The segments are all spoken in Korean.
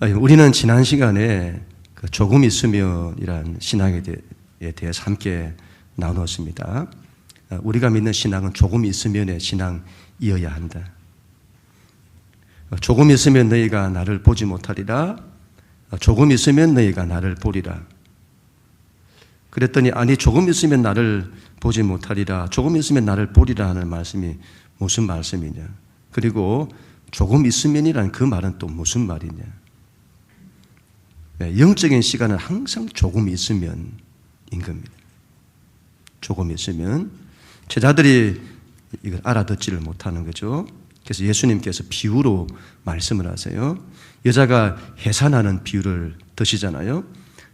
우리는 지난 시간에 조금 있으면이란 신앙에 대해서 함께 나누었습니다. 우리가 믿는 신앙은 조금 있으면의 신앙이어야 한다. 조금 있으면 너희가 나를 보지 못하리라. 조금 있으면 너희가 나를 보리라. 그랬더니 아니 조금 있으면 나를 보지 못하리라. 조금 있으면 나를 보리라 하는 말씀이 무슨 말씀이냐. 그리고 조금 있으면이란 그 말은 또 무슨 말이냐. 영적인 시간은 항상 조금 있으면인 겁니다. 조금 있으면 제자들이 이걸 알아듣지를 못하는 거죠. 그래서 예수님께서 비유로 말씀을 하세요. 여자가 해산하는 비유를 드시잖아요.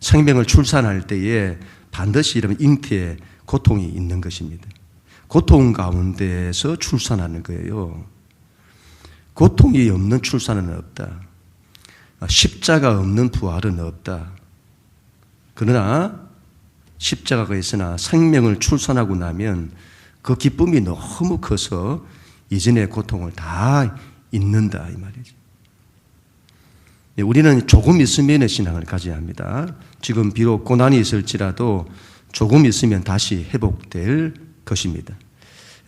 생명을 출산할 때에 반드시 이런 잉태에 고통이 있는 것입니다. 고통 가운데에서 출산하는 거예요. 고통이 없는 출산은 없다. 십자가 없는 부활은 없다. 그러나 십자가가 있으나 생명을 출산하고 나면 그 기쁨이 너무 커서 이전의 고통을 다 잊는다 이 말이죠. 우리는 조금 있으면의 신앙을 가져야 합니다. 지금 비록 고난이 있을지라도 조금 있으면 다시 회복될 것입니다.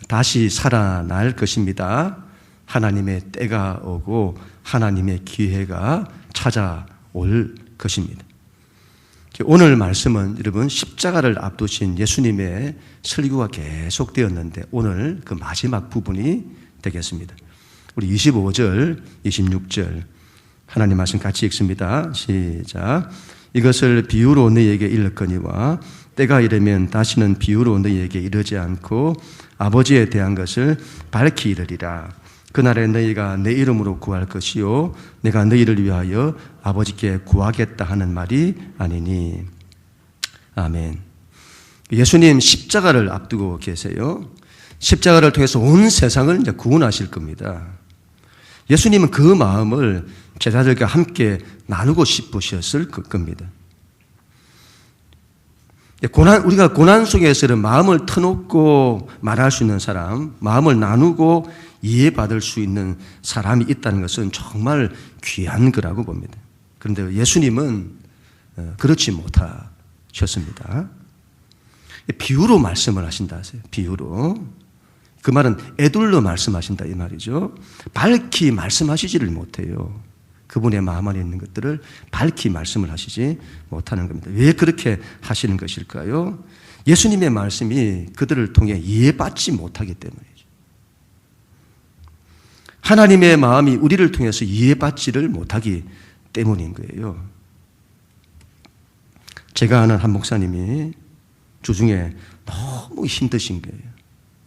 다시 살아날 것입니다. 하나님의 때가 오고 하나님의 기회가 찾아올 것입니다. 오늘 말씀은 여러분 십자가를 앞두신 예수님의 설교가 계속되었는데 오늘 그 마지막 부분이 되겠습니다. 우리 25절, 26절 하나님 말씀 같이 읽습니다. 시작. 이것을 비유로 너희에게 일렀거니와 때가 이르면 다시는 비유로 너희에게 이르지 않고 아버지에 대한 것을 밝히 이르리라. 그날에 너희가 내 이름으로 구할 것이요 내가 너희를 위하여 아버지께 구하겠다 하는 말이 아니니. 아멘. 예수님 십자가를 앞두고 계세요. 십자가를 통해서 온 세상을 이제 구원하실 겁니다. 예수님은 그 마음을 제자들과 함께 나누고 싶으셨을 겁니다. 우리가 고난 속에서는 마음을 터놓고 말할 수 있는 사람, 마음을 나누고 이해받을 수 있는 사람이 있다는 것은 정말 귀한 거라고 봅니다. 그런데 예수님은 그렇지 못하셨습니다. 비유로 말씀을 하신다 하세요. 비유로. 그 말은 애둘러 말씀하신다 이 말이죠. 밝히 말씀하시지를 못해요. 그분의 마음 안에 있는 것들을 밝히 말씀을 하시지 못하는 겁니다. 왜 그렇게 하시는 것일까요? 예수님의 말씀이 그들을 통해 이해받지 못하기 때문이죠. 하나님의 마음이 우리를 통해서 이해받지를 못하기 때문인 거예요. 제가 아는 한 목사님이 주중에 너무 힘드신 거예요.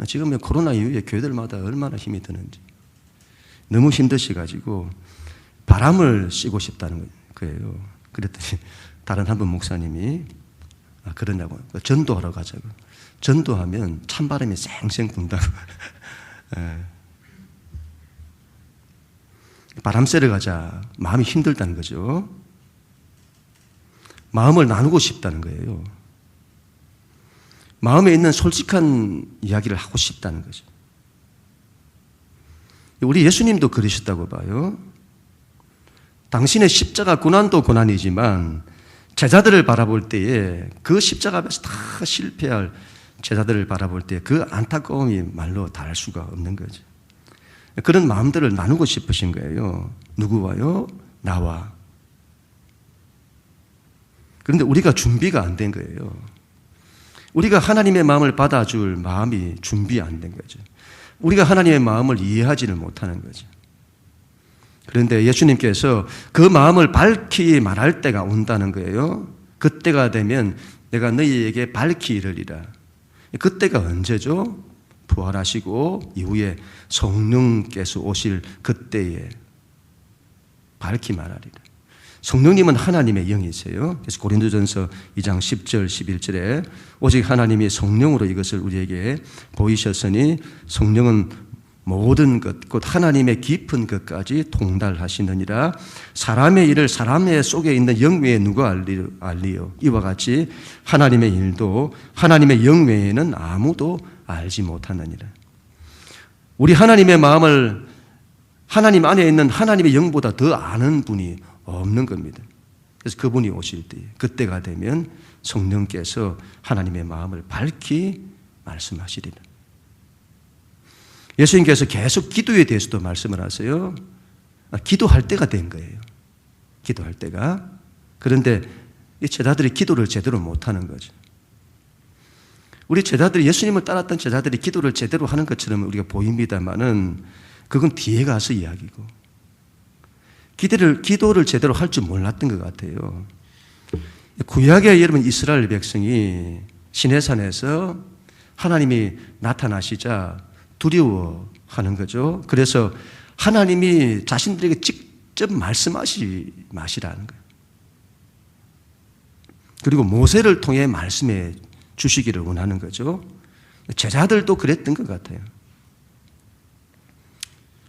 지금 코로나 이후에 교회들마다 얼마나 힘이 드는지. 너무 힘드셔가지고 바람을 쐬고 싶다는 거예요. 그랬더니 다른 한 분 목사님이 그러냐고. 전도하러 가자고. 전도하면 찬바람이 쌩쌩 분다고. 바람 쐬러 가자. 마음이 힘들다는 거죠. 마음을 나누고 싶다는 거예요. 마음에 있는 솔직한 이야기를 하고 싶다는 거죠. 우리 예수님도 그러셨다고 봐요. 당신의 십자가 고난도 고난이지만 제자들을 바라볼 때에 그 십자가 앞에서 다 실패할 제자들을 바라볼 때 그 안타까움이 말로 다할 수가 없는 거죠. 그런 마음들을 나누고 싶으신 거예요. 누구와요? 나와. 그런데 우리가 준비가 안 된 거예요. 우리가 하나님의 마음을 받아줄 마음이 준비 안 된 거죠. 우리가 하나님의 마음을 이해하지를 못하는 거죠. 그런데 예수님께서 그 마음을 밝히 말할 때가 온다는 거예요. 그때가 되면 내가 너희에게 밝히 이르리라. 그때가 언제죠? 부활하시고 이후에 성령께서 오실 그때에 밝히 말하리라. 성령님은 하나님의 영이세요. 그래서 고린도전서 2장 10절 11절에 오직 하나님이 성령으로 이것을 우리에게 보이셨으니 성령은 모든 것, 곧 하나님의 깊은 것까지 통달하시느니라. 사람의 일을 사람의 속에 있는 영 외에 누가 알리요? 이와 같이 하나님의 일도 하나님의 영 외에는 아무도 알지 못하느니라. 우리 하나님의 마음을 하나님 안에 있는 하나님의 영보다 더 아는 분이 없는 겁니다. 그래서 그분이 오실 때, 그때가 되면 성령께서 하나님의 마음을 밝히 말씀하시리라. 예수님께서 계속 기도에 대해서도 말씀을 하세요. 기도할 때가 된 거예요. 기도할 때가. 그런데 이 제자들이 기도를 제대로 못하는 거죠. 우리 제자들이, 예수님을 따랐던 제자들이 기도를 제대로 하는 것처럼 우리가 보입니다만은 그건 뒤에 가서 이야기고, 기도를 제대로 할 줄 몰랐던 것 같아요. 구약의 여러분 이스라엘 백성이 시내산에서 하나님이 나타나시자 두려워하는 거죠. 그래서 하나님이 자신들에게 직접 말씀하시라는 거예요. 그리고 모세를 통해 말씀해 주시기를 원하는 거죠. 제자들도 그랬던 것 같아요.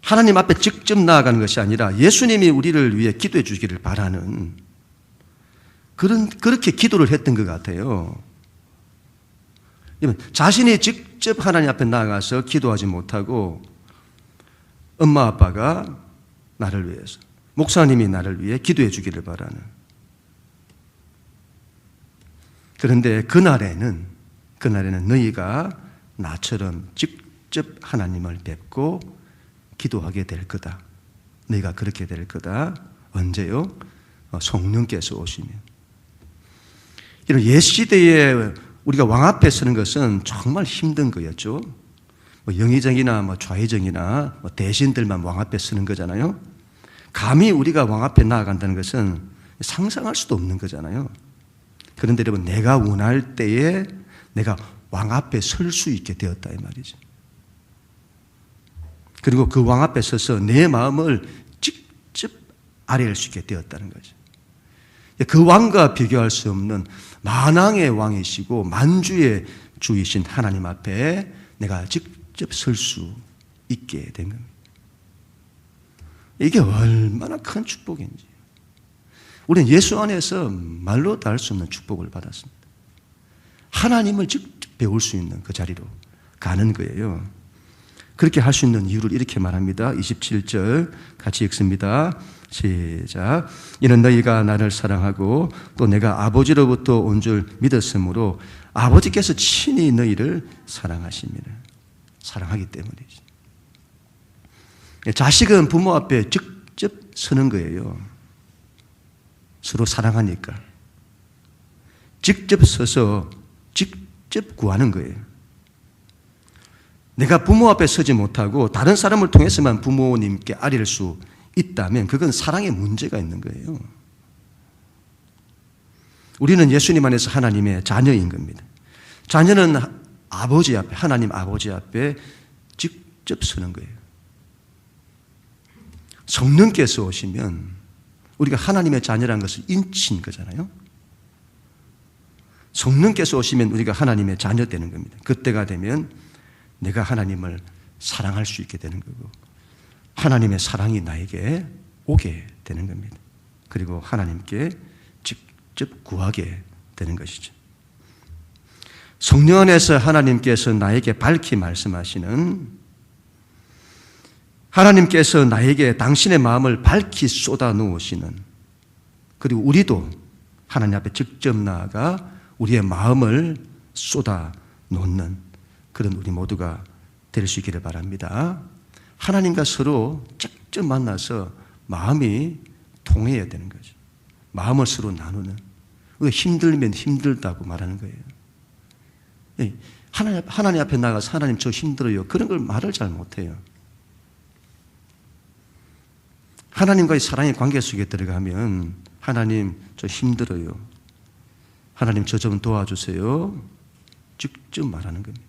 하나님 앞에 직접 나아가는 것이 아니라 예수님이 우리를 위해 기도해 주기를 바라는 그렇게 기도를 했던 것 같아요. 자신이 직접 하나님 앞에 나아가서 기도하지 못하고 엄마 아빠가 나를 위해서, 목사님이 나를 위해 기도해 주기를 바라는. 그런데 그날에는 너희가 나처럼 직접 하나님을 뵙고 기도하게 될 거다. 너희가 그렇게 될 거다. 언제요? 성령께서 오시면. 이런 옛시대에 우리가 왕 앞에 서는 것은 정말 힘든 거였죠. 영의정이나 좌의정이나 대신들만 왕 앞에 서는 거잖아요. 감히 우리가 왕 앞에 나아간다는 것은 상상할 수도 없는 거잖아요. 그런데 여러분, 내가 원할 때에 내가 왕 앞에 설 수 있게 되었다 이 말이죠. 그리고 그 왕 앞에 서서 내 마음을 직접 아뢰할 수 있게 되었다는 거죠. 그 왕과 비교할 수 없는 만왕의 왕이시고 만주의 주이신 하나님 앞에 내가 직접 설 수 있게 된 겁니다. 이게 얼마나 큰 축복인지. 우리는 예수 안에서 말로 다 할 수 없는 축복을 받았습니다. 하나님을 직접 배울 수 있는 그 자리로 가는 거예요. 그렇게 할 수 있는 이유를 이렇게 말합니다. 27절 같이 읽습니다. 시작. 이는 너희가 나를 사랑하고 또 내가 아버지로부터 온 줄 믿었으므로 아버지께서 친히 너희를 사랑하십니다. 사랑하기 때문이지. 자식은 부모 앞에 직접 서는 거예요. 서로 사랑하니까. 직접 서서 직접 구하는 거예요. 내가 부모 앞에 서지 못하고 다른 사람을 통해서만 부모님께 아뢰를 수 있다면 그건 사랑의 문제가 있는 거예요. 우리는 예수님 안에서 하나님의 자녀인 겁니다. 자녀는 아버지 앞에, 하나님 아버지 앞에 직접 서는 거예요. 성령께서 오시면 우리가 하나님의 자녀라는 것을 인친 거잖아요. 성령께서 오시면 우리가 하나님의 자녀 되는 겁니다. 그때가 되면 내가 하나님을 사랑할 수 있게 되는 거고 하나님의 사랑이 나에게 오게 되는 겁니다. 그리고 하나님께 직접 구하게 되는 것이죠. 성령 안에서 하나님께서 나에게 밝히 말씀하시는, 하나님께서 나에게 당신의 마음을 밝히 쏟아 놓으시는, 그리고 우리도 하나님 앞에 직접 나아가 우리의 마음을 쏟아 놓는 그런 우리 모두가 될 수 있기를 바랍니다. 하나님과 서로 직접 만나서 마음이 통해야 되는 거죠. 마음을 서로 나누는. 힘들면 힘들다고 말하는 거예요. 하나님 앞에 나가서 하나님 저 힘들어요. 그런 걸 말을 잘 못해요. 하나님과의 사랑의 관계 속에 들어가면 하나님 저 힘들어요. 하나님 저 좀 도와주세요. 직접 말하는 겁니다.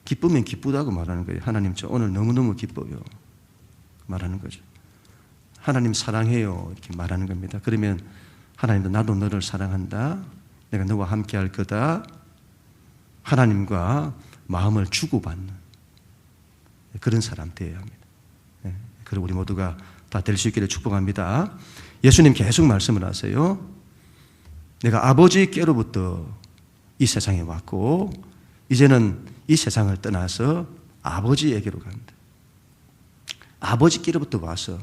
기쁘면 기쁘다고 말하는 거예요. 하나님 저 오늘 너무너무 기뻐요. 말하는 거죠. 하나님 사랑해요. 이렇게 말하는 겁니다. 그러면 하나님도 나도 너를 사랑한다. 내가 너와 함께 할 거다. 하나님과 마음을 주고받는 그런 사람 되어야 합니다. 그리고 우리 모두가 다 될 수 있기를 축복합니다. 예수님 계속 말씀을 하세요. 내가 아버지께로부터 이 세상에 왔고 이제는 이 세상을 떠나서 아버지에게로 갑니다. 아버지께로부터 와서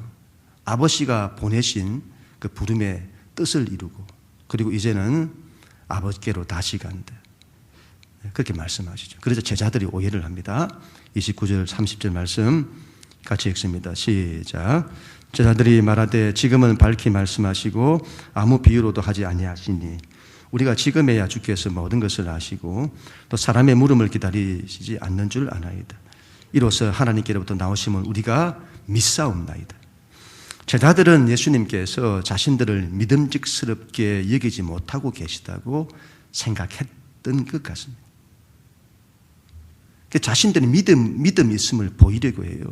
아버지가 보내신 그 부름의 뜻을 이루고 그리고 이제는 아버지께로 다시 간다. 그렇게 말씀하시죠. 그래서 제자들이 오해를 합니다. 29절 30절 말씀 같이 읽습니다. 시작. 제자들이 말하되 지금은 밝히 말씀하시고 아무 비유로도 하지 아니하시니 우리가 지금에야 주께서 모든 것을 아시고 또 사람의 물음을 기다리시지 않는 줄 아나이다. 이로써 하나님께로부터 나오심을 우리가 믿사옵나이다. 제자들은 예수님께서 자신들을 믿음직스럽게 여기지 못하고 계시다고 생각했던 것 같습니다. 자신들이 믿음이 있음을 보이려고 해요.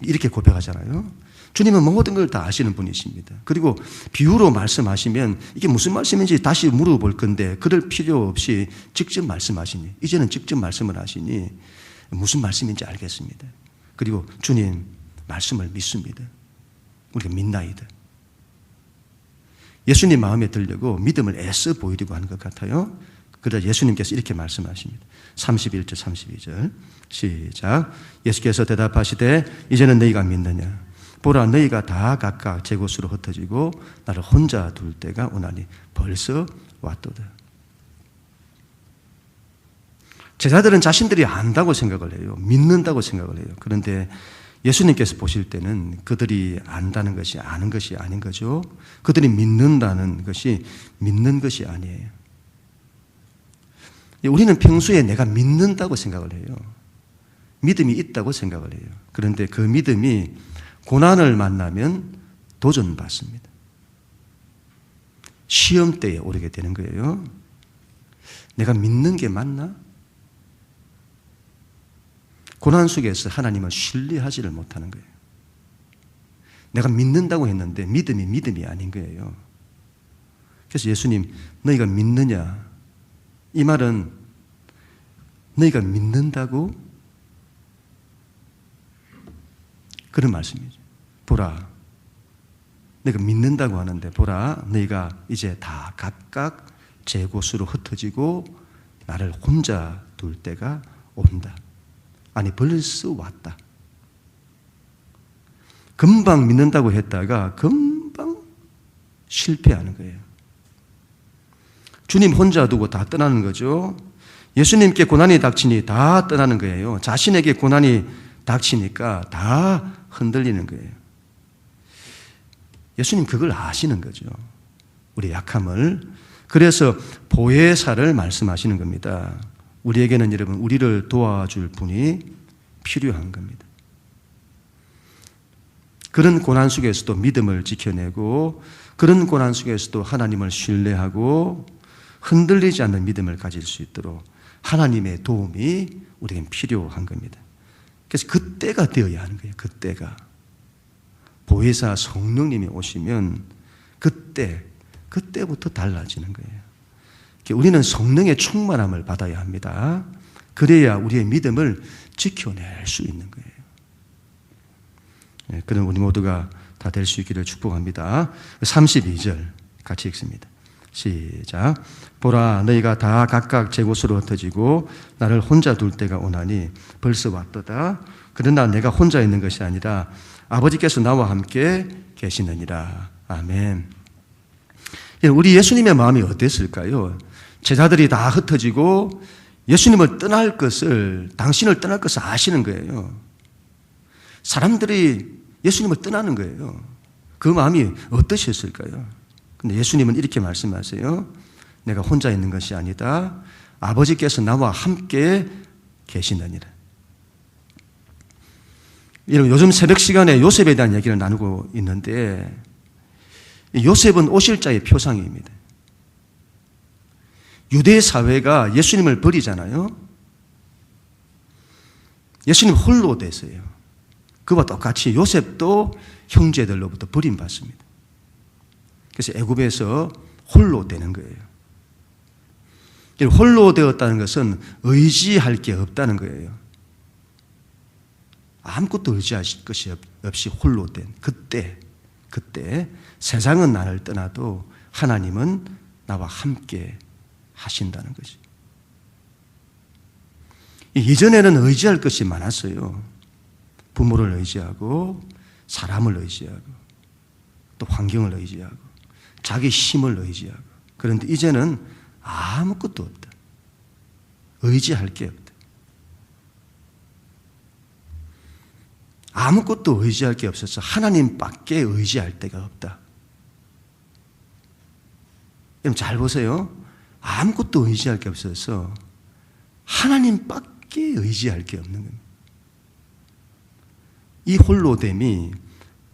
이렇게 고백하잖아요. 주님은 모든 걸 다 아시는 분이십니다. 그리고 비유로 말씀하시면 이게 무슨 말씀인지 다시 물어볼 건데 그럴 필요 없이 직접 말씀하시니 이제는 직접 말씀을 하시니 무슨 말씀인지 알겠습니다. 그리고 주님 말씀을 믿습니다. 우리가 믿나이다. 예수님 마음에 들려고 믿음을 애써 보이려고 하는 것 같아요. 그러자 예수님께서 이렇게 말씀하십니다. 31절 32절 시작. 예수께서 대답하시되 이제는 너희가 믿느냐. 보라 너희가 다 각각 제 곳으로 흩어지고 나를 혼자 둘 때가 오나니 벌써 왔도다. 제자들은 자신들이 안다고 생각을 해요. 믿는다고 생각을 해요. 그런데 예수님께서 보실 때는 그들이 안다는 것이 아는 것이 아닌 거죠. 그들이 믿는다는 것이 믿는 것이 아니에요. 우리는 평소에 내가 믿는다고 생각을 해요. 믿음이 있다고 생각을 해요. 그런데 그 믿음이 고난을 만나면 도전받습니다. 시험대에 오르게 되는 거예요. 내가 믿는 게 맞나? 고난 속에서 하나님을 신뢰하지를 못하는 거예요. 내가 믿는다고 했는데 믿음이 아닌 거예요. 그래서 예수님 너희가 믿느냐? 이 말은 너희가 믿는다고? 그런 말씀이죠. 보라, 내가 믿는다고 하는데 보라, 너희가 이제 다 각각 제 곳으로 흩어지고 나를 혼자 둘 때가 온다. 아니 벌써 왔다. 금방 믿는다고 했다가 금방 실패하는 거예요. 주님 혼자 두고 다 떠나는 거죠. 예수님께 고난이 닥치니 다 떠나는 거예요. 자신에게 고난이 닥치니까 다 흔들리는 거예요. 예수님 그걸 아시는 거죠. 우리 약함을. 그래서 보혜사를 말씀하시는 겁니다. 우리에게는 여러분 우리를 도와줄 분이 필요한 겁니다. 그런 고난 속에서도 믿음을 지켜내고 그런 고난 속에서도 하나님을 신뢰하고 흔들리지 않는 믿음을 가질 수 있도록 하나님의 도움이 우리에겐 필요한 겁니다. 그래서 그때가 되어야 하는 거예요. 그때가. 보혜사 성령님이 오시면 그때부터 달라지는 거예요. 우리는 성령의 충만함을 받아야 합니다. 그래야 우리의 믿음을 지켜낼 수 있는 거예요. 그런 우리 모두가 다 될 수 있기를 축복합니다. 32절 같이 읽습니다. 시작. 보라 너희가 다 각각 제 곳으로 흩어지고 나를 혼자 둘 때가 오나니 벌써 왔도다. 그러나 내가 혼자 있는 것이 아니라 아버지께서 나와 함께 계시느니라. 아멘. 우리 예수님의 마음이 어땠을까요? 제자들이 다 흩어지고 예수님을 떠날 것을, 당신을 떠날 것을 아시는 거예요. 사람들이 예수님을 떠나는 거예요. 그 마음이 어떠셨을까요? 근데 예수님은 이렇게 말씀하세요. 내가 혼자 있는 것이 아니다. 아버지께서 나와 함께 계시느니라. 여러분, 요즘 새벽 시간에 요셉에 대한 얘기를 나누고 있는데 요셉은 오실자의 표상입니다. 유대 사회가 예수님을 버리잖아요. 예수님 홀로 되세요. 그와 똑같이 요셉도 형제들로부터 버림받습니다. 그래서 애굽에서 홀로 되는 거예요. 홀로 되었다는 것은 의지할 게 없다는 거예요. 아무것도 의지할 것이 없이 홀로 된 그때 세상은 나를 떠나도 하나님은 나와 함께 하신다는 거죠. 이전에는 의지할 것이 많았어요. 부모를 의지하고 사람을 의지하고 환경을 의지하고 자기 힘을 의지하고, 그런데 이제는 아무것도 없다. 의지할 게 없다. 아무것도 의지할 게 없어서 하나님밖에 의지할 데가 없다. 여러분 잘 보세요. 아무것도 의지할 게 없어서 하나님밖에 의지할 게 없는 겁니다. 이 홀로됨이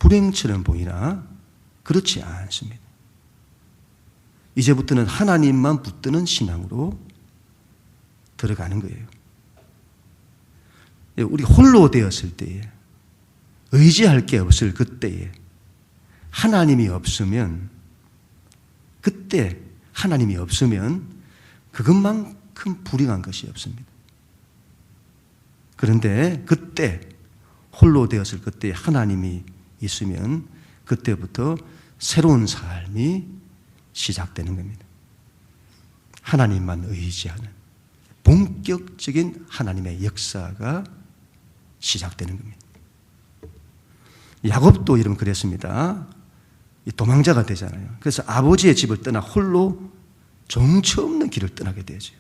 불행처럼 보이나 그렇지 않습니다. 이제부터는 하나님만 붙드는 신앙으로 들어가는 거예요. 우리 홀로 되었을 때에, 의지할 게 없을 그때에 하나님이 없으면, 그때 하나님이 없으면 그것만큼 불행한 것이 없습니다. 그런데 그때 홀로 되었을 그때 하나님이 있으면 그때부터 새로운 삶이 시작되는 겁니다. 하나님만 의지하는 본격적인 하나님의 역사가 시작되는 겁니다. 야곱도 이런 그랬습니다. 도망자가 되잖아요. 그래서 아버지의 집을 떠나 홀로 정처 없는 길을 떠나게 되죠.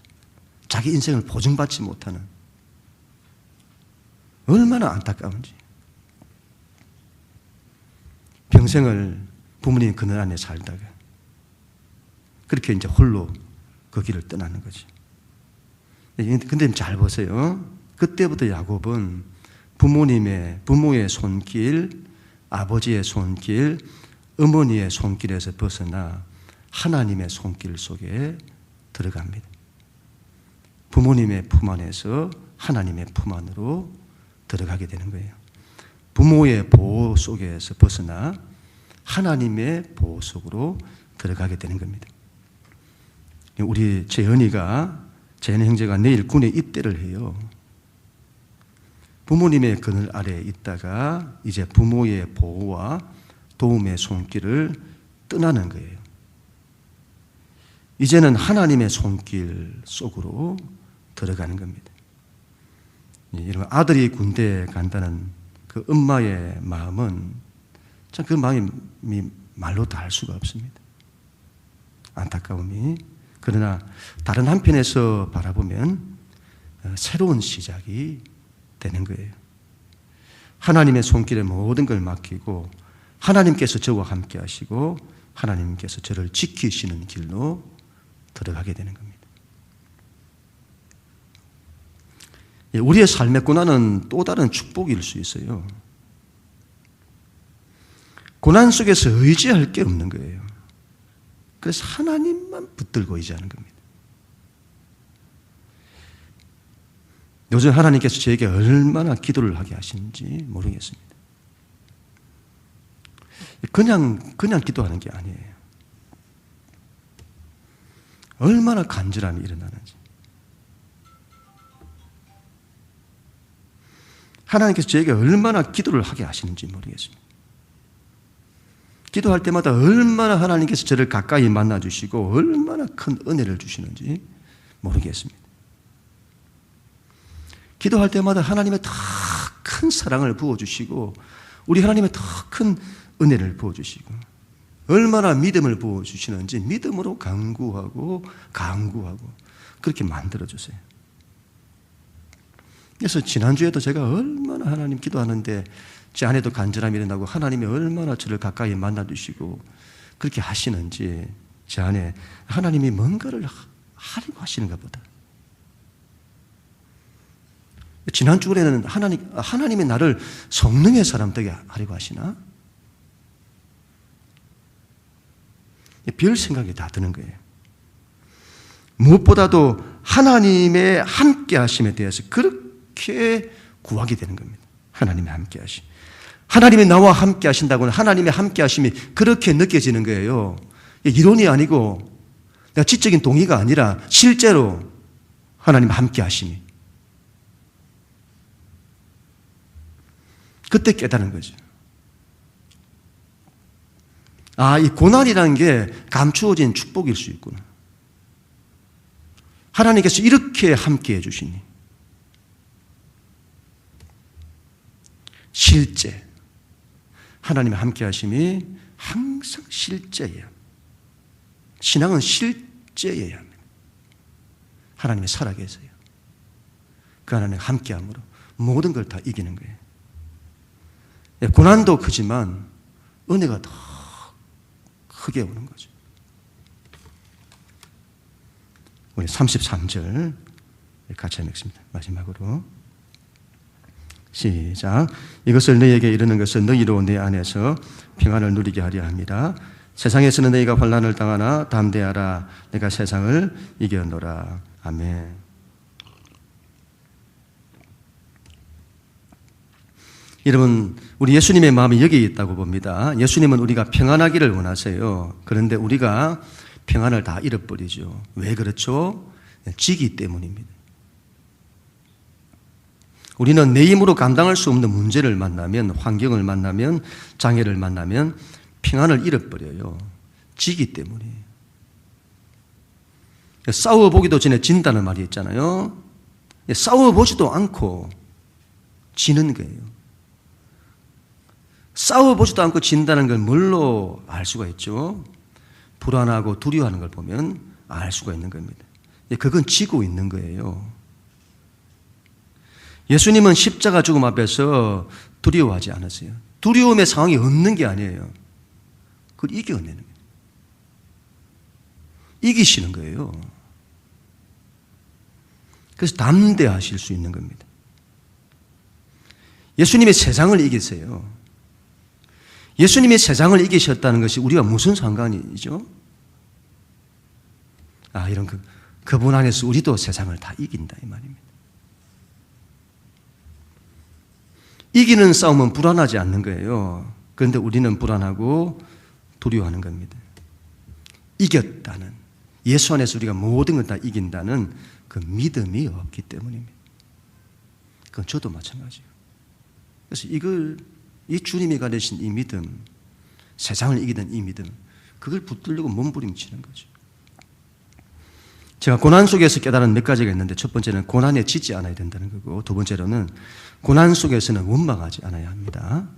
자기 인생을 보증받지 못하는, 얼마나 안타까운지. 평생을 부모님 그늘 안에 살다가 그렇게 이제 홀로 그 길을 떠나는 거지. 근데 잘 보세요. 그때부터 야곱은 부모의 손길, 아버지의 손길, 어머니의 손길에서 벗어나 하나님의 손길 속에 들어갑니다. 부모님의 품 안에서 하나님의 품 안으로 들어가게 되는 거예요. 부모의 보호 속에서 벗어나 하나님의 보호 속으로 들어가게 되는 겁니다. 우리 재현이가, 재현 형제가 내일 군에 입대를 해요. 부모님의 그늘 아래에 있다가 이제 부모의 보호와 도움의 손길을 떠나는 거예요. 이제는 하나님의 손길 속으로 들어가는 겁니다. 이런 아들이 군대에 간다는 그 엄마의 마음은 참 그 마음이 말로 다 할 수가 없습니다. 안타까움이. 그러나 다른 한편에서 바라보면 새로운 시작이 되는 거예요. 하나님의 손길에 모든 걸 맡기고 하나님께서 저와 함께 하시고 하나님께서 저를 지키시는 길로 들어가게 되는 겁니다. 우리의 삶의 고난은 또 다른 축복일 수 있어요. 고난 속에서 의지할 게 없는 거예요. 그래서 하나님만 붙들고 의지하는 겁니다. 요즘 하나님께서 저에게 얼마나 기도를 하게 하시는지 모르겠습니다. 그냥 기도하는 게 아니에요. 얼마나 간절함이 일어나는지. 하나님께서 저에게 얼마나 기도를 하게 하시는지 모르겠습니다. 기도할 때마다 얼마나 하나님께서 저를 가까이 만나주시고 얼마나 큰 은혜를 주시는지 모르겠습니다. 기도할 때마다 하나님의 더 큰 사랑을 부어주시고 우리 하나님의 더 큰 은혜를 부어주시고 얼마나 믿음을 부어주시는지 믿음으로 강구하고 그렇게 만들어주세요. 그래서 지난주에도 제가 얼마나 하나님 기도하는데 제 안에도 간절함이 일어나고 하나님이 얼마나 저를 가까이 만나주시고 그렇게 하시는지 제 안에 하나님이 뭔가를 하려고 하시는가 보다. 지난 주에는 하나님이 나를 성령의 사람 되게 하려고 하시나? 별 생각이 다 드는 거예요. 무엇보다도 하나님의 함께 하심에 대해서 그렇게 구하게 되는 겁니다. 하나님의 함께 하심. 하나님이 나와 함께 하신다고는 하나님의 함께 하심이 그렇게 느껴지는 거예요. 이론이 아니고 내가 지적인 동의가 아니라 실제로 하나님 함께 하심이. 그때 깨달은 거죠. 아, 이 고난이라는 게 감추어진 축복일 수 있구나. 하나님께서 이렇게 함께 해주시니. 실제 하나님의 함께 하심이 항상 실제예요. 신앙은 실제여야 합니다. 하나님이 살아계세요. 그 하나님 함께함으로 모든 걸 다 이기는 거예요. 고난도 크지만 은혜가 더 크게 오는 거죠. 우리 33절 같이 읽습니다. 마지막으로 시작. 이것을 너희에게 이르는 것은 너희로 내 안에서 평안을 누리게 하려 합니다. 세상에서는 너희가 환난을 당하나 담대하라. 내가 세상을 이겨노라. 아멘. 여러분, 우리 예수님의 마음이 여기에 있다고 봅니다. 예수님은 우리가 평안하기를 원하세요. 그런데 우리가 평안을 다 잃어버리죠. 왜 그렇죠? 지기 때문입니다. 우리는 내 힘으로 감당할 수 없는 문제를 만나면, 환경을 만나면, 장애를 만나면 평안을 잃어버려요. 지기 때문이에요. 싸워보기도 전에 진다는 말이 있잖아요. 싸워보지도 않고 지는 거예요. 싸워보지도 않고 진다는 걸 뭘로 알 수가 있죠? 불안하고 두려워하는 걸 보면 알 수가 있는 겁니다. 그건 지고 있는 거예요. 예수님은 십자가 죽음 앞에서 두려워하지 않았어요. 두려움의 상황이 없는 게 아니에요. 그걸 이겨내는 거예요. 이기시는 거예요. 그래서 담대하실 수 있는 겁니다. 예수님이 세상을 이기세요. 예수님이 세상을 이기셨다는 것이 우리와 무슨 상관이죠? 이런 그분 안에서 우리도 세상을 다 이긴다 이 말입니다. 이기는 싸움은 불안하지 않는 거예요. 그런데 우리는 불안하고 두려워하는 겁니다. 이겼다는, 예수 안에서 우리가 모든 걸 다 이긴다는 그 믿음이 없기 때문입니다. 그건 저도 마찬가지예요. 그래서 이 주님이 가르치신 이 믿음, 세상을 이기는 이 믿음, 그걸 붙들려고 몸부림치는 거죠. 제가 고난 속에서 깨달은 몇 가지가 있는데, 첫 번째는 고난에 지지 않아야 된다는 거고, 두 번째로는 고난 속에서는 원망하지 않아야 합니다.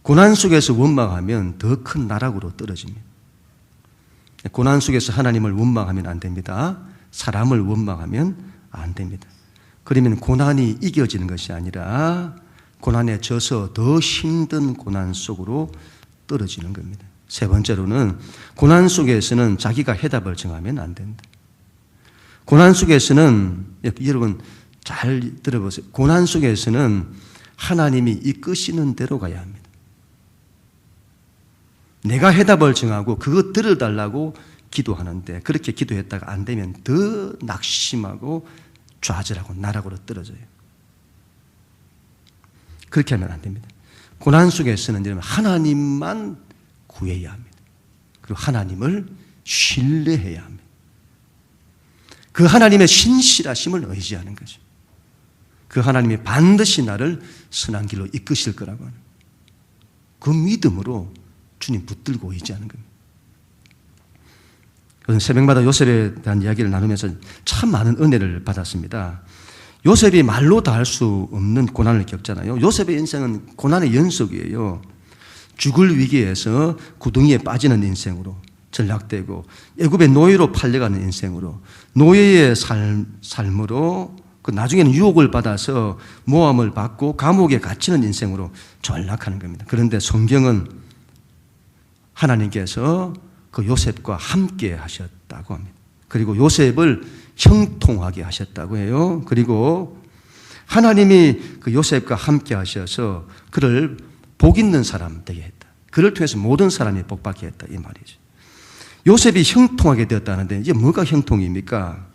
고난 속에서 원망하면 더 큰 나락으로 떨어집니다. 고난 속에서 하나님을 원망하면 안 됩니다. 사람을 원망하면 안 됩니다. 그러면 고난이 이겨지는 것이 아니라 고난에 져서 더 힘든 고난 속으로 떨어지는 겁니다. 세 번째로는 고난 속에서는 자기가 해답을 정하면 안 된다. 고난 속에서는, 여러분 잘 들어보세요. 고난 속에서는 하나님이 이끄시는 대로 가야 합니다. 내가 해답을 정하고 그거 들어달라고 기도하는데, 그렇게 기도했다가 안 되면 더 낙심하고 좌절하고 나락으로 떨어져요. 그렇게 하면 안 됩니다. 고난 속에서는 여러분 하나님만 구해야 합니다. 그리고 하나님을 신뢰해야 합니다. 그 하나님의 신실하심을 의지하는 거죠. 그 하나님이 반드시 나를 선한 길로 이끄실 거라고 하는, 그 믿음으로 주님 붙들고 의지하는 겁니다. 새벽마다 요셉에 대한 이야기를 나누면서 참 많은 은혜를 받았습니다. 요셉이 말로 다 할 수 없는 고난을 겪잖아요. 요셉의 인생은 고난의 연속이에요. 죽을 위기에서 구덩이에 빠지는 인생으로 전락되고, 애굽의 노예로 팔려가는 인생으로, 노예의 삶으로, 그 나중에는 유혹을 받아서 모함을 받고 감옥에 갇히는 인생으로 전락하는 겁니다. 그런데 성경은 하나님께서 그 요셉과 함께 하셨다고 합니다. 그리고 요셉을 형통하게 하셨다고 해요. 그리고 하나님이 그 요셉과 함께 하셔서 그를 복 있는 사람 되게 했다. 그를 통해서 모든 사람이 복받게 했다 이 말이죠. 요셉이 형통하게 되었다는데 이제 뭐가 형통입니까?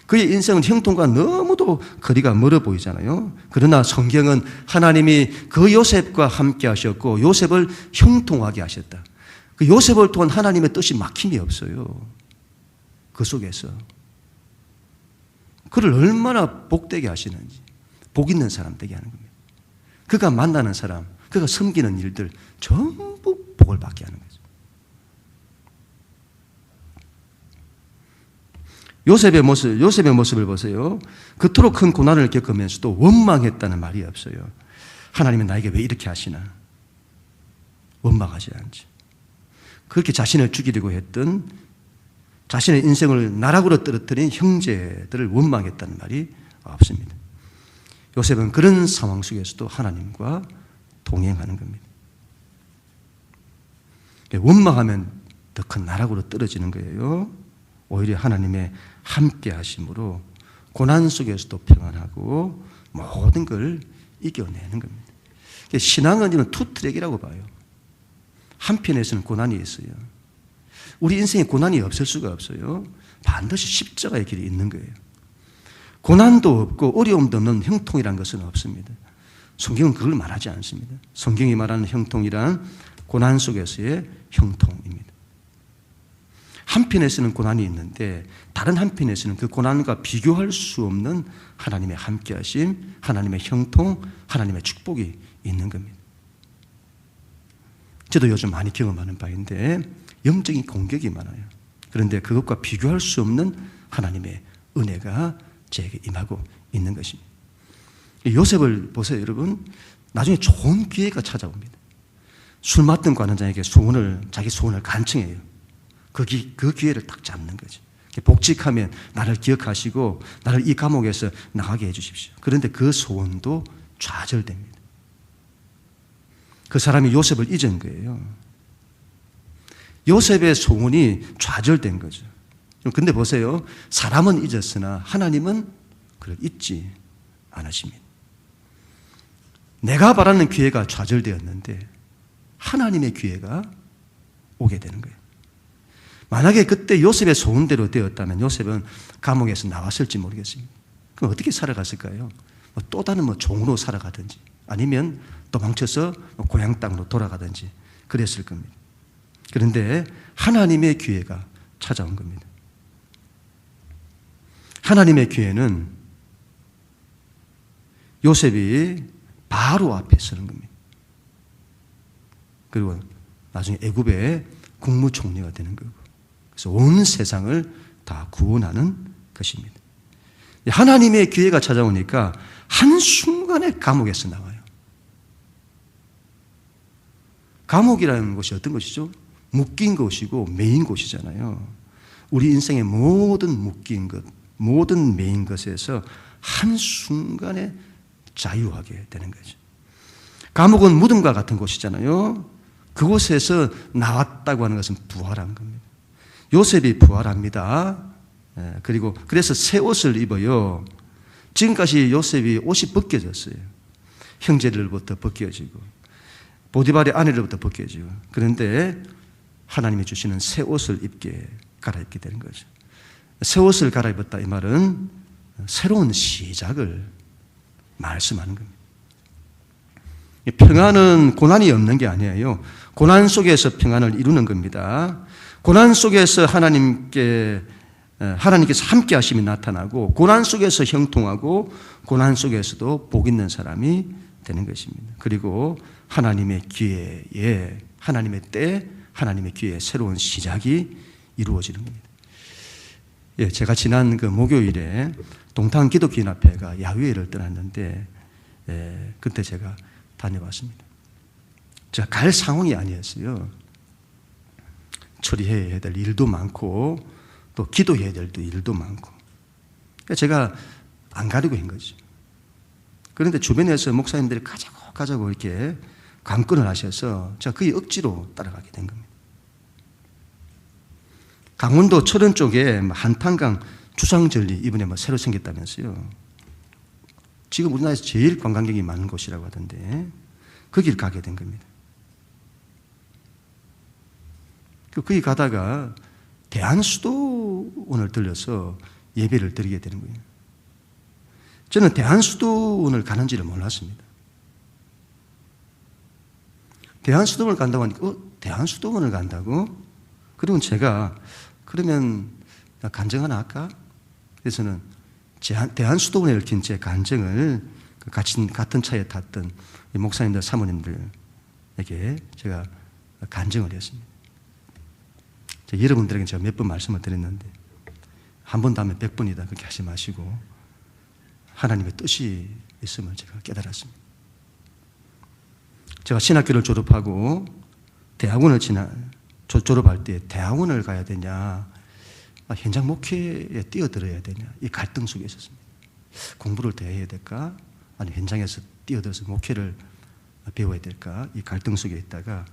그의 인생은 형통과 너무도 거리가 멀어 보이잖아요. 그러나 성경은 하나님이 그 요셉과 함께 하셨고 요셉을 형통하게 하셨다. 그 요셉을 통한 하나님의 뜻이 막힘이 없어요. 그 속에서 그를 얼마나 복되게 하시는지, 복 있는 사람 되게 하는 겁니다. 그가 만나는 사람, 그가 섬기는 일들 전부 복을 받게 하는 거죠. 요셉의 모습을 보세요. 그토록 큰 고난을 겪으면서도 원망했다는 말이 없어요. 하나님은 나에게 왜 이렇게 하시나? 원망하지 않지. 그렇게 자신을 죽이려고 했던 자신의 인생을 나락으로 떨어뜨린 형제들을 원망했다는 말이 없습니다. 요셉은 그런 상황 속에서도 하나님과 동행하는 겁니다. 원망하면 더 큰 나락으로 떨어지는 거예요. 오히려 하나님의 함께 하심으로 고난 속에서도 평안하고 모든 걸 이겨내는 겁니다. 신앙은 이런 투트랙이라고 봐요. 한편에서는 고난이 있어요. 우리 인생에 고난이 없을 수가 없어요. 반드시 십자가의 길이 있는 거예요. 고난도 없고 어려움도 없는 형통이라는 것은 없습니다. 성경은 그걸 말하지 않습니다. 성경이 말하는 형통이란 고난 속에서의 형통입니다. 한편에서는 고난이 있는데 다른 한편에서는 그 고난과 비교할 수 없는 하나님의 함께하심, 하나님의 형통, 하나님의 축복이 있는 겁니다. 저도 요즘 많이 경험하는 바인데 영적인 공격이 많아요. 그런데 그것과 비교할 수 없는 하나님의 은혜가 제게 임하고 있는 것입니다. 요셉을 보세요, 여러분. 나중에 좋은 기회가 찾아옵니다. 술 맡던 관원장에게 자기 소원을 간청해요. 그 기회를 딱 잡는 거죠. 복직하면 나를 기억하시고 나를 이 감옥에서 나가게 해주십시오. 그런데 그 소원도 좌절됩니다. 그 사람이 요셉을 잊은 거예요. 요셉의 소원이 좌절된 거죠. 근데 보세요. 사람은 잊었으나 하나님은 그를 잊지 않으십니다. 내가 바라는 기회가 좌절되었는데 하나님의 기회가 오게 되는 거예요. 만약에 그때 요셉의 소원대로 되었다면 요셉은 감옥에서 나왔을지 모르겠습니다. 그럼 어떻게 살아갔을까요? 또 다른 종으로 살아가든지 아니면 도망쳐서 고향 땅으로 돌아가든지 그랬을 겁니다. 그런데 하나님의 기회가 찾아온 겁니다. 하나님의 기회는 요셉이 바로 앞에 서는 겁니다. 그리고 나중에 애굽의 국무총리가 되는 거고, 그래서 온 세상을 다 구원하는 것입니다. 하나님의 기회가 찾아오니까 한순간에 감옥에서 나와요. 감옥이라는 것이 어떤 것이죠? 묶인 곳이고 매인 곳이잖아요. 우리 인생의 모든 묶인 것, 모든 매인 것에서 한순간에 자유하게 되는 거죠. 감옥은 무덤과 같은 곳이잖아요. 그곳에서 나왔다고 하는 것은 부활한 겁니다. 요셉이 부활합니다. 그리고 그래서 새 옷을 입어요. 지금까지 요셉이 옷이 벗겨졌어요. 형제들부터 벗겨지고 보디발의 아내로부터 벗겨지고, 그런데 하나님이 주시는 새 옷을 갈아입게 되는 거죠. 새 옷을 갈아입었다 이 말은 새로운 시작을 말씀하는 겁니다. 평안은 고난이 없는 게 아니에요. 고난 속에서 평안을 이루는 겁니다. 고난 속에서 하나님께서 함께 하심이 나타나고, 고난 속에서 형통하고, 고난 속에서도 복 있는 사람이 되는 것입니다. 그리고 하나님의 기회에, 하나님의 때, 하나님의 기회에 새로운 시작이 이루어지는 겁니다. 제가 지난 그 목요일에 동탄 기독교인합회가 야외를 떠났는데, 그때 제가 다녀왔습니다. 제가 갈 상황이 아니었어요. 처리해야 될 일도 많고 또 기도해야 될 일도 많고, 그러니까 제가 안 가려고 한 거죠. 그런데 주변에서 목사님들이 가자고 이렇게 강권을 하셔서 제가 거의 억지로 따라가게 된 겁니다. 강원도 철원 쪽에 한탄강 주상절리 이번에 새로 생겼다면서요. 지금 우리나라에서 제일 관광객이 많은 곳이라고 하던데 거기를 가게 된 겁니다. 거기 가다가 대한수도원을 들려서 예배를 드리게 되는 거예요. 저는 대한수도원을 가는지를 몰랐습니다. 대한수도원을 간다고 하니까 대한수도원을 간다고? 그러면 제가 그러면 간증 하나 할까? 그래서는 대한수도원에 얽힌 제 간증을 같은 차에 탔던 목사님들, 사모님들에게 제가 간증을 했습니다. 여러분들에게 제가 몇 번 말씀을 드렸는데 한 번 다음에 100번이다 그렇게 하지 마시고 하나님의 뜻이 있음을 제가 깨달았습니다. 제가 신학교를 졸업하고 대학원을 졸업할 때 대학원을 가야 되냐, 현장 목회에 뛰어들어야 되냐, 이 갈등 속에 있었습니다. 공부를 더 해야 될까, 아니면 현장에서 뛰어들어서 목회를 배워야 될까, 이 갈등 속에 있다가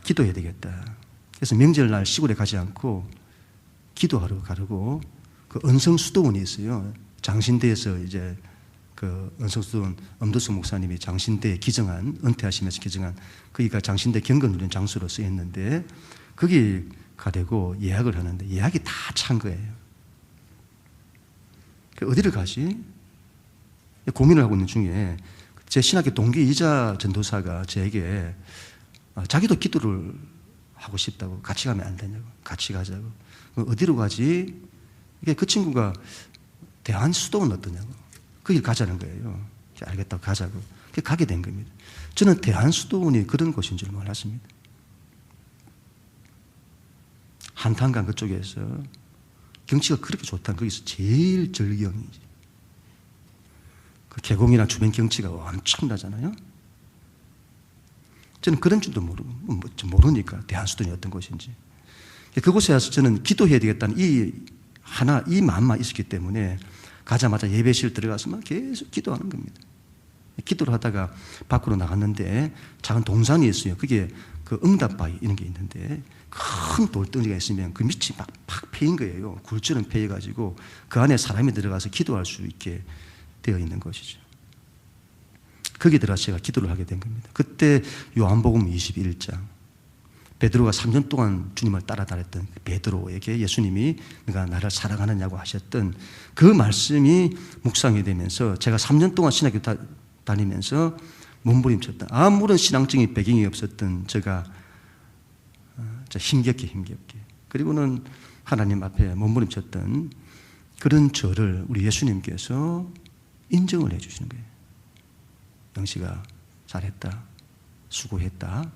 기도해야 되겠다. 그래서 명절날 시골에 가지 않고 기도하러 가려고 그 은성수도원이 있어요. 장신대에서 이제 그 은성수도원 엄도수 목사님이 장신대에 기증한, 은퇴하시면서 기증한, 거기가 장신대 경건훈련 장소로 쓰였는데 거기 가려고 예약을 하는데 예약이 다 찬 거예요. 어디를 가지? 고민을 하고 있는 중에 제 신학교 동기이자 전도사가 저에게 자기도 기도를 하고 싶다고, 같이 가면 안 되냐고, 같이 가자고. 어디로 가지? 그 친구가 대한수도원 어떠냐고, 거길 가자는 거예요. 알겠다고 가자고. 가게 된 겁니다. 저는 대한수도원이 그런 곳인 줄 몰랐습니다. 한탄강 그쪽에서 경치가 그렇게 좋다는, 거기서 제일 절경이지. 그 계곡이나 주변 경치가 엄청나잖아요. 저는 그런 줄도 모르니까 대한수도원이 어떤 곳인지. 그곳에 와서 저는 기도해야 되겠다는 이 마음만 있었기 때문에 가자마자 예배실 들어가서 막 계속 기도하는 겁니다. 기도를 하다가 밖으로 나갔는데 작은 동산이 있어요. 그게 그 응답바위 이런 게 있는데 큰 돌덩이가 있으면 그 밑이 팍 패인 거예요. 굴처럼 패여가지고 그 안에 사람이 들어가서 기도할 수 있게 되어 있는 것이죠. 거기에 들어가서 제가 기도를 하게 된 겁니다. 그때 요한복음 21장, 베드로가 3년 동안 주님을 따라다녔던 베드로에게 예수님이 네가 나를 사랑하느냐고 하셨던 그 말씀이 묵상이 되면서 제가 3년 동안 신학교 다니면서 몸부림쳤던, 아무런 신앙적인 배경이 없었던 제가 힘겹게 그리고는 하나님 앞에 몸부림쳤던 그런 저를 우리 예수님께서 인정을 해주시는 거예요. 영식아 잘했다, 수고했다.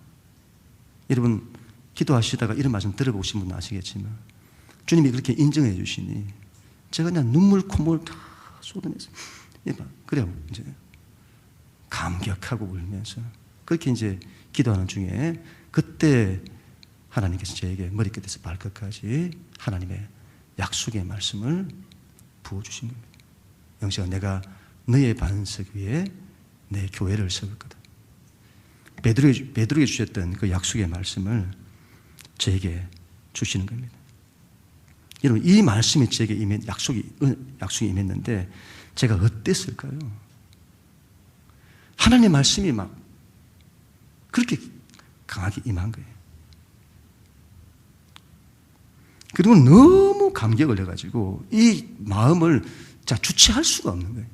여러분 기도하시다가 이런 말씀 들어보신 분은 아시겠지만 주님이 그렇게 인정해 주시니 제가 그냥 눈물 콧물 다 쏟아냈어요. 그래요. 이제 감격하고 울면서 그렇게 이제 기도하는 중에 그때 하나님께서 저에게 머리끝에서 발끝까지 하나님의 약속의 말씀을 부어주신 겁니다. 영식아 내가 너의 반석 위에 내 교회를 세울 거다. 베드로에게 주셨던 그 약속의 말씀을 저에게 주시는 겁니다. 여러분 이 말씀이 저에게 약속이 임했는데 제가 어땠을까요? 하나님의 말씀이 막 그렇게 강하게 임한 거예요. 그리고 너무 감격을 해가지고 이 마음을 주체할 수가 없는 거예요.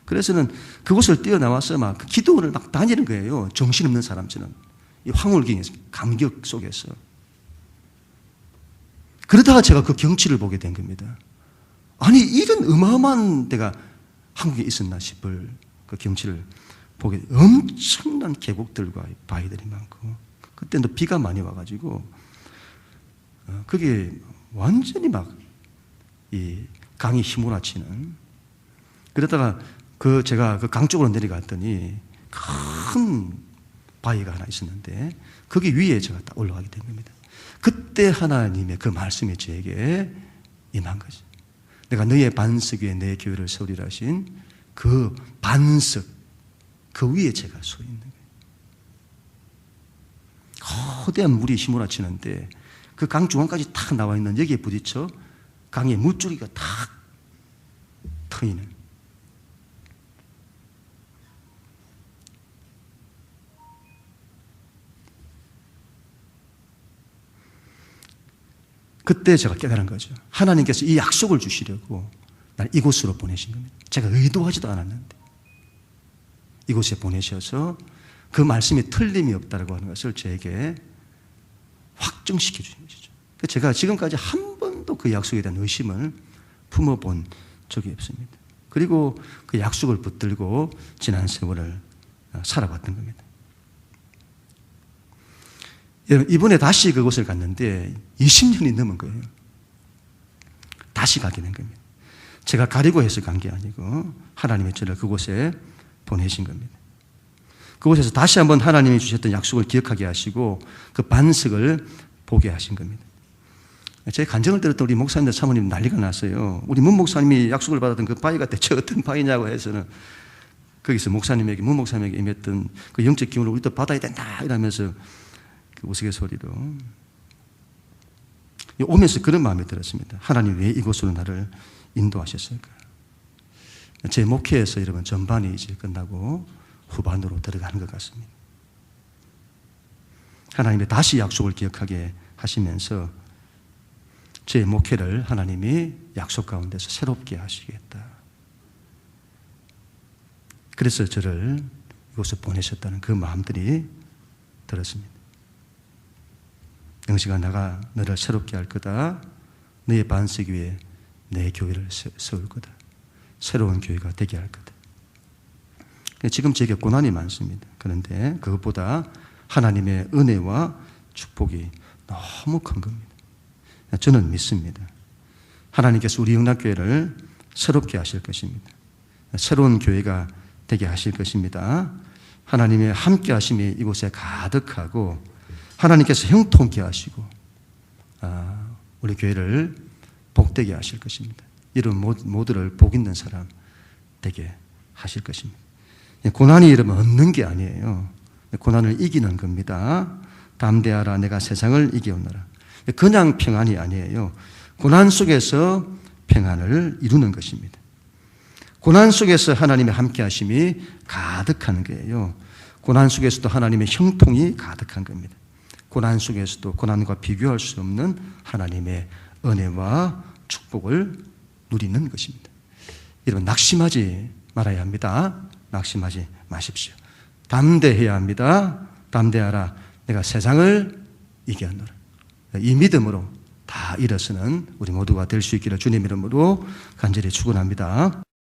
그래서는 그곳을 뛰어나와서 막 기도를 막 다니는 거예요. 정신없는 사람처럼. 이 황홀경에서, 감격 속에서. 그러다가 제가 그 경치를 보게 된 겁니다. 아니, 이런 어마어마한 데가 한국에 있었나 싶을 그 경치를 보게, 엄청난 계곡들과 바위들이 많고, 그때도 비가 많이 와가지고, 그게 완전히 막 이 강이 휘몰아치는, 그러다가 제가 그 강 쪽으로 내려갔더니 큰 바위가 하나 있었는데 거기 위에 제가 딱 올라가게 된 겁니다. 그때 하나님의 그 말씀이 저에게 임한 거죠. 내가 너의 반석 위에 내 교회를 세우리라 하신 그 반석, 그 위에 제가 서 있는 거예요. 거대한 물이 휘몰아치는데 그 강 중앙까지 탁 나와 있는 여기에 부딪혀 강의 물줄기가 탁 트이는, 그때 제가 깨달은 거죠. 하나님께서 이 약속을 주시려고 날 이곳으로 보내신 겁니다. 제가 의도하지도 않았는데 이곳에 보내셔서 그 말씀이 틀림이 없다고 하는 것을 저에게 확증시켜 주신 것이죠. 제가 지금까지 한 번도 그 약속에 대한 의심을 품어본 적이 없습니다. 그리고 그 약속을 붙들고 지난 세월을 살아왔던 겁니다. 이번에 다시 그곳을 갔는데 20년이 넘은 거예요. 다시 가게 된 겁니다. 제가 가려고 해서 간 게 아니고 하나님의 저를 그곳에 보내신 겁니다. 그곳에서 다시 한번 하나님이 주셨던 약속을 기억하게 하시고 그 반석을 보게 하신 겁니다. 제 간증을 들었던 우리 목사님들 사모님 난리가 났어요. 우리 문 목사님이 약속을 받았던 그 바위가 대체 어떤 바위냐고 해서는 거기서 목사님에게, 문 목사님에게 임했던 그 영적 기운을 우리도 받아야 된다 이러면서 그 우스갯소리로 오면서 그런 마음이 들었습니다. 하나님 왜 이곳으로 나를 인도하셨을까? 제 목회에서 여러분 전반이 이제 끝나고 후반으로 들어가는 것 같습니다. 하나님의 다시 약속을 기억하게 하시면서 제 목회를 하나님이 약속 가운데서 새롭게 하시겠다. 그래서 저를 이곳에 보내셨다는 그 마음들이 들었습니다. 영식아, 내가 너를 새롭게 할 거다. 너의 반석 위에 내 교회를 세울 거다. 새로운 교회가 되게 할 거다. 지금 제게 고난이 많습니다. 그런데 그것보다 하나님의 은혜와 축복이 너무 큰 겁니다. 저는 믿습니다. 하나님께서 우리 영락교회를 새롭게 하실 것입니다. 새로운 교회가 되게 하실 것입니다. 하나님의 함께 하심이 이곳에 가득하고 하나님께서 형통케 하시고 우리 교회를 복되게 하실 것입니다. 이런 모두를 복 있는 사람 되게 하실 것입니다. 고난이 이러면 없는 게 아니에요. 고난을 이기는 겁니다. 담대하라, 내가 세상을 이겨오너라. 그냥 평안이 아니에요. 고난 속에서 평안을 이루는 것입니다. 고난 속에서 하나님의 함께 하심이 가득한 거예요. 고난 속에서도 하나님의 형통이 가득한 겁니다. 고난 속에서도 고난과 비교할 수 없는 하나님의 은혜와 축복을 누리는 것입니다. 여러분, 낙심하지 말아야 합니다. 낙심하지 마십시오. 담대해야 합니다. 담대하라, 내가 세상을 이겨노라. 이 믿음으로 다 일어서는 우리 모두가 될 수 있기를 주님 이름으로 간절히 축원합니다.